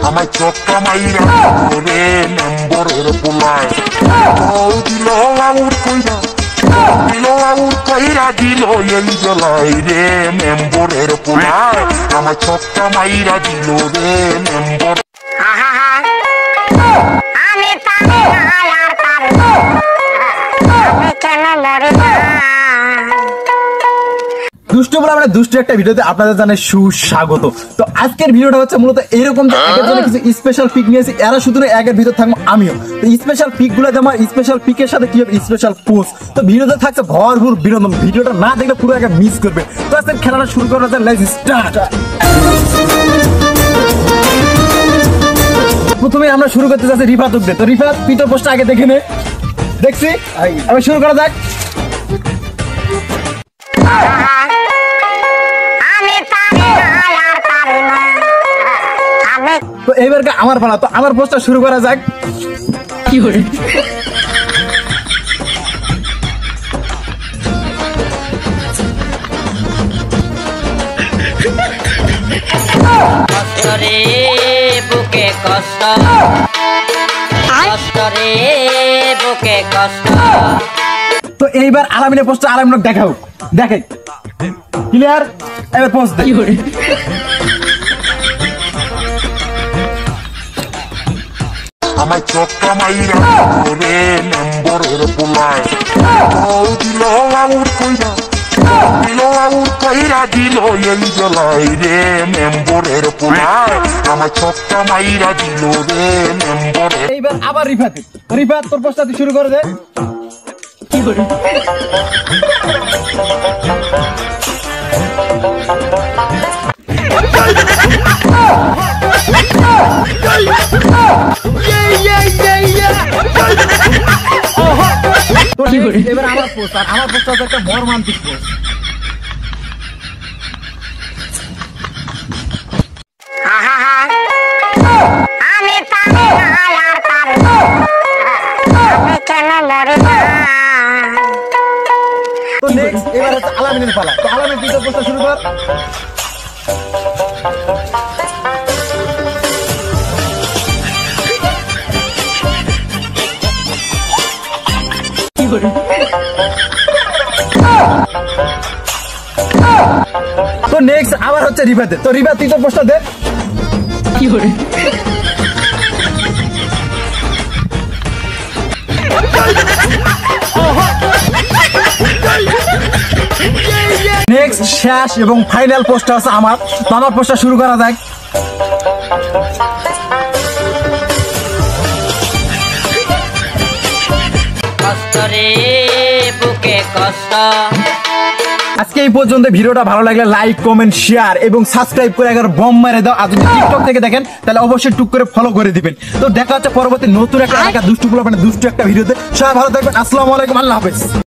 আমার চক্কা মাইরা রে নম্বরের পোলায় দিল আউট কইরা দিল এই জেলায় রে মেম্বরের পোলায় আমার চক্কা মাইরা দিল রে মেম্বর। দুষ্টু বলে আমরা দুষ্টু একটা ভিডিওতে আপনাদের জানাই সুস্বাগত। তো আজকের ভিডিওটা হচ্ছে মূলত এরকম একের জন্য কিছু স্পেশাল পিক নিয়েছি, এরা শুধু একের ভিতর থাকবো আমিও। তো স্পেশাল পিক গুলো যেমন স্পেশাল পিকের সাথে কি হবে স্পেশাল পোস্ট, তো ভিডিওতে থাকছে ভরপুর বিনোদন। ভিডিওটা না দেখলে পুরো একটা মিস করবে। তো আজকের খেলাটা শুরু করা যায়, লেটস স্টার্ট। প্রথমে আমরা শুরু করতে যাচ্ছি রিফাত উদ্দে। তো রিফাত পিটার পোস্টটা আগে দেখে নে, দেখছি আমি শুরু করা যাক। তো এইবার আমার পালা, তো আমার পোস্টটা শুরু করা যাক। কি করে রে বুকে কষ্ট, কষ্ট রে বুকে কষ্ট। তো এইবার আলামিনের পোস্টটা আলামিনকে দেখাও, দেখে ক্লিয়ার। এবার পোস্ট কি করে আমার চক্কা মাইরা রে নম্বরের পোলায় দিল আউট কইরা দিল এই জেলায় রে মেম্বরের পোলায় আমার চক্কা মাইরা দিল রে মেম্বরের। এইবার আবার রিফাত, রিফাত তোর পোস্টটা তুই শুরু করে দে। কি করে এবার আমার পোস্ট, আর আমার পোস্টটা হচ্ছে একটা মর্মান্তিক পোস্ট। তো নেক্সট এবার হচ্ছে আলামিনের পালা। তো আলামিন তুই তোর পোস্টটা শুরু কর। তো নেক্সট আবার হচ্ছে রিফাতে। তো রিফাত তুই তো পোস্টটা দে। কি করে নেক্সট শেষ এবং ফাইনাল পোস্টটা আছে আমার। তো আমার পোস্টটা শুরু করা যাক। কষ্ট রে বুকে কষ্ট। আজকে এই পর্যন্ত। ভিডিওটা ভালো লাগলে লাইক কমেন্ট শেয়ার এবং সাবস্ক্রাইব করে একবার বম মেরে দাও। আর যদি টিকটক থেকে দেখেন তাহলে অবশ্যই টুক করে ফলো করে দিবেন। তো দেখা হচ্ছে পরবর্তী নতুন একটা দুষ্টু একটা ভিডিওতে। সবাই ভালো থাকবেন, আসসালামু আলাইকুম, আল্লাহ হাফেজ।